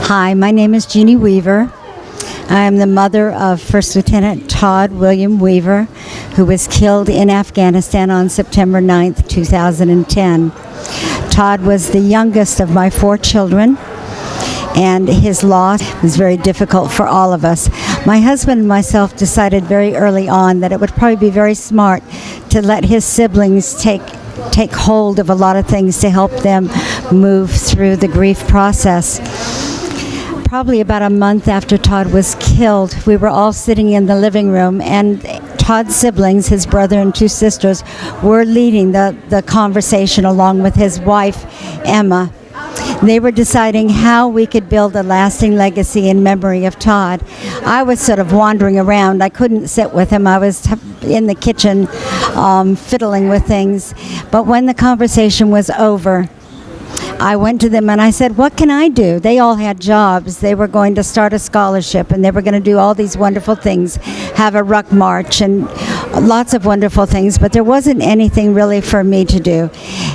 Hi, my name is Jeanne Weaver. I am the mother of First Lieutenant Todd William Weaver, who was killed in Afghanistan on September 9th, 2010. Todd was the youngest of my 4 children, and his loss was very difficult for all of us. My husband and myself decided very early on that it would probably be very smart to let his siblings take hold of a lot of things to help them move through the grief process. Probably about a month after Todd was killed, we were all sitting in the living room, and Todd's siblings, his brother and 2 sisters, were leading the conversation along with his wife, Emma. They were deciding how we could build a lasting legacy in memory of Todd. I was sort of wandering around. I couldn't sit with him. I was in the kitchen fiddling with things. But when the conversation was over, I went to them and I said, what can I do? They all had jobs. They were going to start a scholarship, and they were going to do all these wonderful things, have a ruck march and lots of wonderful things, but there wasn't anything really for me to do.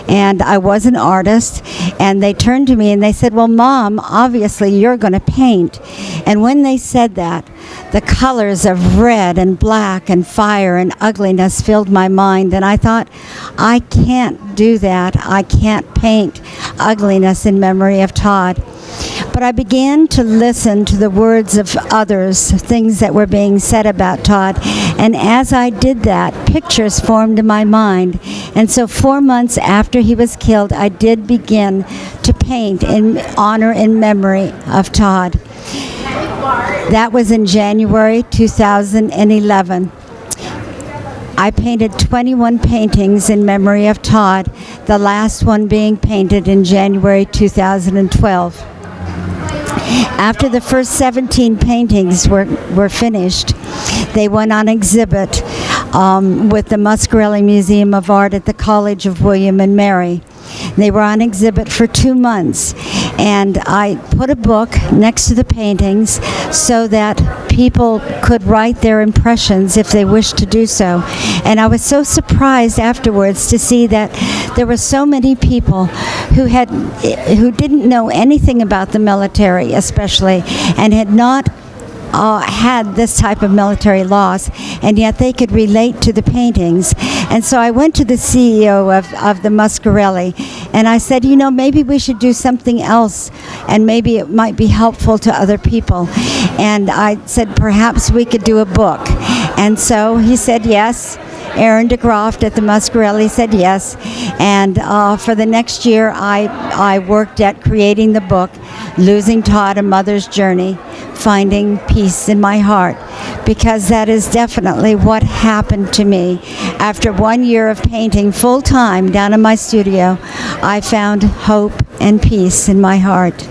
And I was an artist, and they turned to me and they said, well, Mom, obviously you're going to paint. And when they said that, the colors of red and black and fire and ugliness filled my mind, and I thought, I can't do that. I can't paint ugliness in memory of Todd. But I began to listen to the words of others, things that were being said about Todd, and as I did that, pictures formed in my mind. And so 4 months after he was killed, I did begin to paint in honor and memory of Todd. That was in January 2011. I painted 21 paintings in memory of Todd, the last one being painted in January 2012. After the first 17 paintings were finished, they went on exhibit with the Muscarelli Museum of Art at the College of William and Mary. They were on exhibit for 2 months, and I put a book next to the paintings so that people could write their impressions if they wished to do so. And I was so surprised afterwards to see that there were so many people who didn't know anything about the military, especially, and had not had this type of military loss, and yet they could relate to the paintings. And so I went to the CEO of the Muscarelli, and I said, maybe we should do something else, and maybe it might be helpful to other people. And I said, perhaps we could do a book. And so he said yes. Aaron DeGroft at the Muscarelli said yes, and for the next year I worked at creating the book, Losing Todd, A Mother's Journey, Finding Peace in My Heart, because that is definitely what happened to me. After 1 year of painting full-time down in my studio, I found hope and peace in my heart.